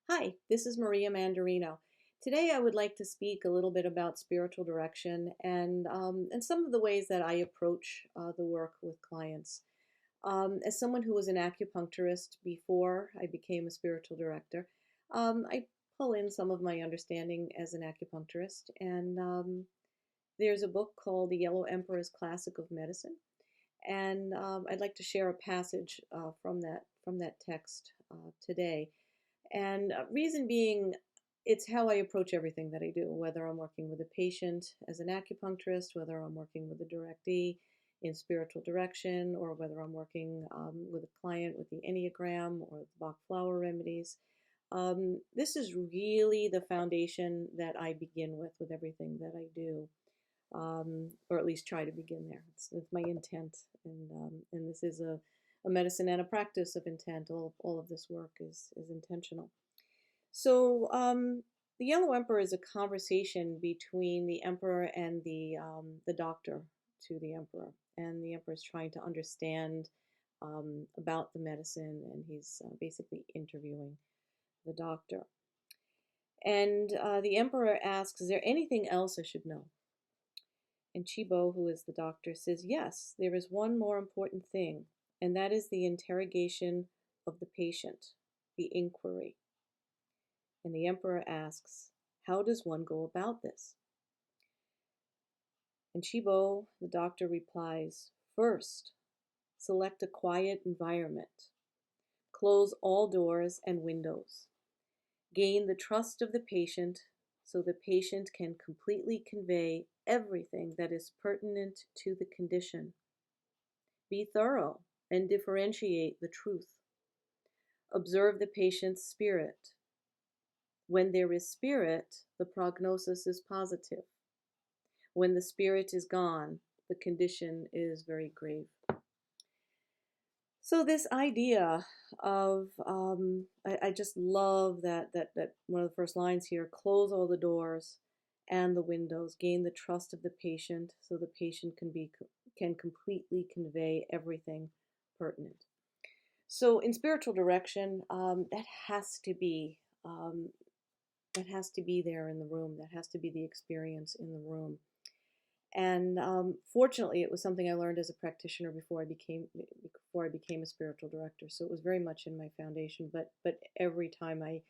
Hi, this is Maria Mandarino. Today I would like to speak a little bit about spiritual direction and some of the ways that I approach the work with clients. As someone who was an acupuncturist before I became a spiritual director, I pull in some of my understanding as an acupuncturist. And there's a book called The Yellow Emperor's Classic of Medicine, and I'd like to share a passage from that text today. And reason being, it's how I approach everything that I do, whether I'm working with a patient as an acupuncturist, whether I'm working with a directee in spiritual direction, or whether I'm working with a client with the Enneagram or the Bach flower remedies. This is really the foundation that I begin with everything that I do, or at least try to begin there. It's my intent, and this is a medicine and a practice of intent. All of this work is intentional. So, the Yellow Emperor is a conversation between the emperor and the doctor to the emperor, and the emperor is trying to understand about the medicine, and he's basically interviewing the doctor. And the emperor asks, "Is there anything else I should know?" And Chibo, who is the doctor, says, "Yes, there is one more important thing, and that is the interrogation of the patient, the inquiry." And the emperor asks, "How does one go about this?" And Chibo, the doctor, replies, "First, select a quiet environment. Close all doors and windows. Gain the trust of the patient so the patient can completely convey everything that is pertinent to the condition. Be thorough and differentiate the truth. Observe the patient's spirit. When there is spirit, the prognosis is positive. When the spirit is gone, the condition is very grave." So this idea of, I just love that one of the first lines here: close all the doors and the windows, gain the trust of the patient, so the patient can completely convey everything pertinent. So in spiritual direction, um, that has to be there in the room. That has to be the experience in the room. And fortunately, it was something I learned as a practitioner before I became a spiritual director. So it was very much in my foundation. But every time I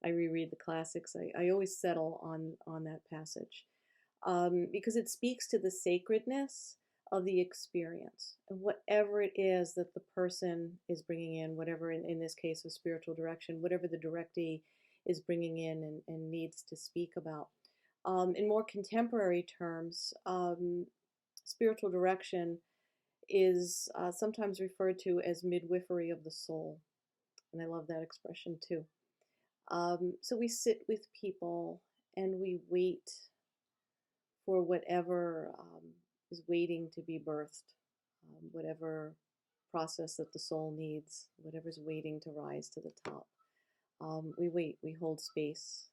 reread the classics, I always settle on that passage, because it speaks to the sacredness of the experience, and whatever it is that the person is bringing in, whatever in this case of spiritual direction, whatever the directee is bringing in and needs to speak about. In more contemporary terms, spiritual direction is sometimes referred to as midwifery of the soul, and I love that expression too. So we sit with people and we wait for whatever is waiting to be birthed, whatever process that the soul needs, whatever's waiting to rise to the top. We wait, we hold space,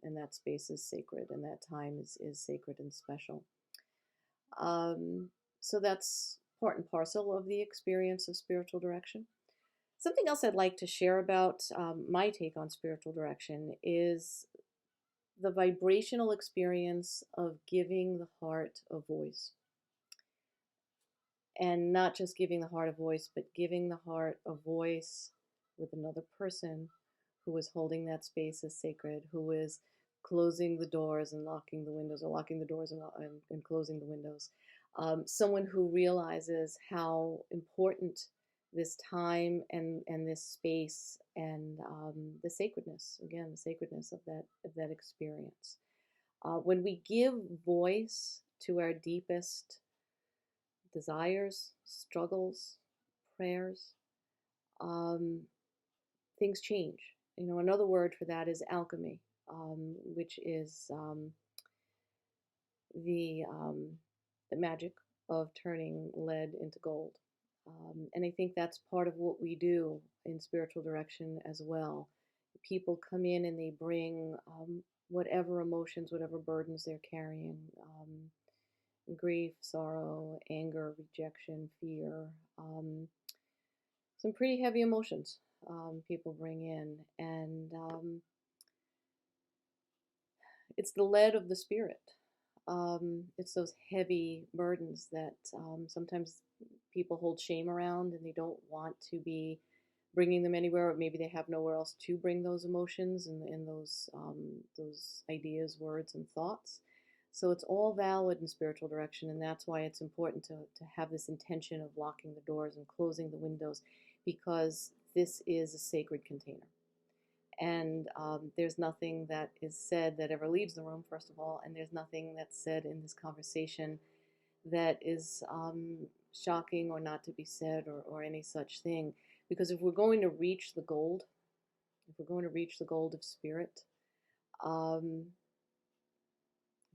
and that space is sacred, and that time is sacred and special. So that's part and parcel of the experience of spiritual direction. Something else I'd like to share about my take on spiritual direction is the vibrational experience of giving the heart a voice. And not just giving the heart a voice, but giving the heart a voice with another person who is holding that space as sacred, who is closing the doors and locking the windows, or locking the doors and closing the windows. Someone who realizes how important this time and this space and the sacredness, again, the sacredness of that experience. When we give voice to our deepest desires, struggles, prayers, um, things change. Another word for that is alchemy, which is the magic of turning lead into gold. And I think that's part of what we do in spiritual direction as well. People come in and they bring whatever emotions, whatever burdens they're carrying, grief, sorrow, anger, rejection, fear, some pretty heavy emotions people bring in. And It's the lead of the spirit. It's those heavy burdens that sometimes people hold shame around and they don't want to be bringing them anywhere, or maybe they have nowhere else to bring those emotions and those ideas, words, and thoughts. So it's all valid in spiritual direction, and that's why it's important to have this intention of locking the doors and closing the windows, because this is a sacred container. And there's nothing that is said that ever leaves the room, first of all, and there's nothing that's said in this conversation that is shocking or not to be said, or any such thing. Because if we're going to reach the gold, if we're going to reach the gold of spirit, we've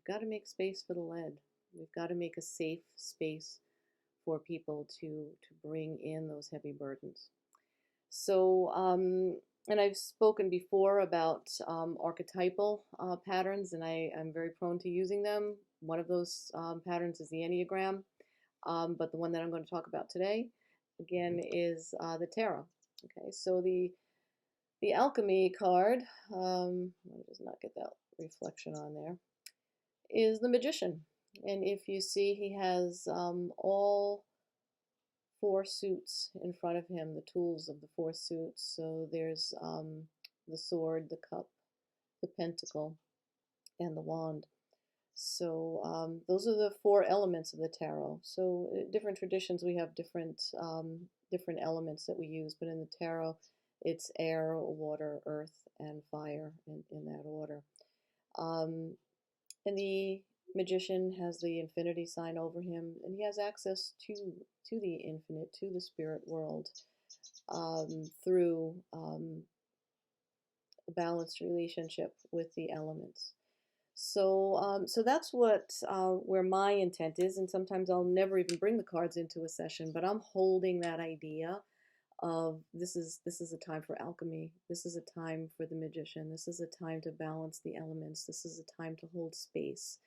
got to make space for the lead. We've got to make a safe space for people to bring in those heavy burdens. So, and I've spoken before about archetypal patterns, and I'm very prone to using them. One of those patterns is the Enneagram, but the one that I'm going to talk about today, again, is the tarot. Okay, so the alchemy card, let me just not get that reflection on there, is the magician. And if you see, he has all four suits in front of him, the tools of the four suits. So there's the sword, the cup, the pentacle, and the wand. So those are the four elements of the tarot. So different traditions, we have different elements that we use, but in the tarot, it's air, water, earth, and fire in that order. And the magician has the infinity sign over him, and he has access to the infinite, to the spirit world, through a balanced relationship with the elements. So that's where my intent is, and sometimes I'll never even bring the cards into a session, but I'm holding that idea of this is a time for alchemy. This is a time for the magician. This is a time to balance the elements. This is a time to hold space.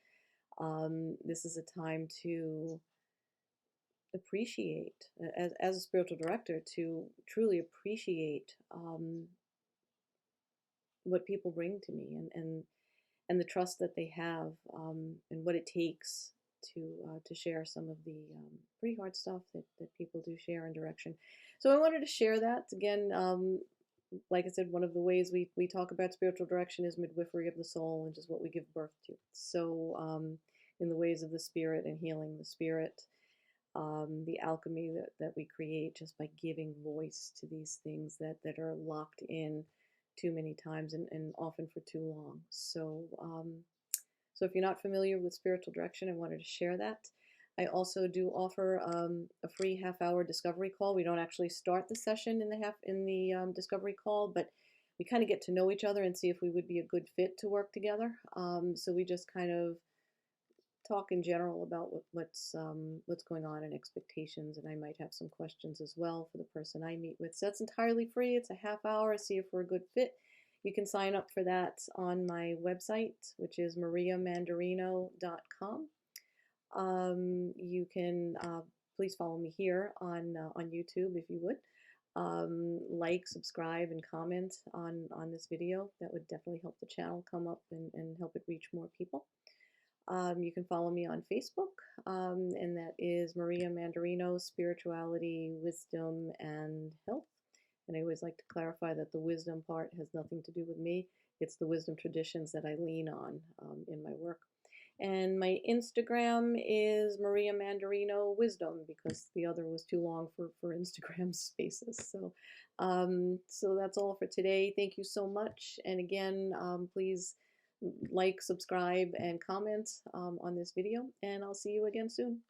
This is a time to appreciate, as a spiritual director, to truly appreciate what people bring to me, and the trust that they have, and what it takes to share some of the pretty hard stuff that people do share in direction. So I wanted to share that again. Like I said, one of the ways we talk about spiritual direction is midwifery of the soul, and just what we give birth to. So in the ways of the spirit and healing the spirit, the alchemy that we create just by giving voice to these things that are locked in too many times, and often for too long. So so if you're not familiar with spiritual direction, I wanted to share that. I also do offer a free half-hour discovery call. We don't actually start the session in the discovery call, but we kind of get to know each other and see if we would be a good fit to work together. So we just kind of talk in general about what's going on and expectations, and I might have some questions as well for the person I meet with. So that's entirely free. It's a half hour. See if we're a good fit. You can sign up for that on my website, which is mariamandarino.com. You can please follow me here on YouTube if you would. Like, subscribe, and comment on this video. That would definitely help the channel come up and help it reach more people. You can follow me on Facebook, and that is Maria Mandarino, Spirituality, Wisdom, and Health. And I always like to clarify that the wisdom part has nothing to do with me. It's the wisdom traditions that I lean on in my work. And my Instagram is Maria Mandarino Wisdom, because the other was too long for Instagram spaces. So, so that's all for today. Thank you so much. And again, please like, subscribe, and comment on this video, and I'll see you again soon.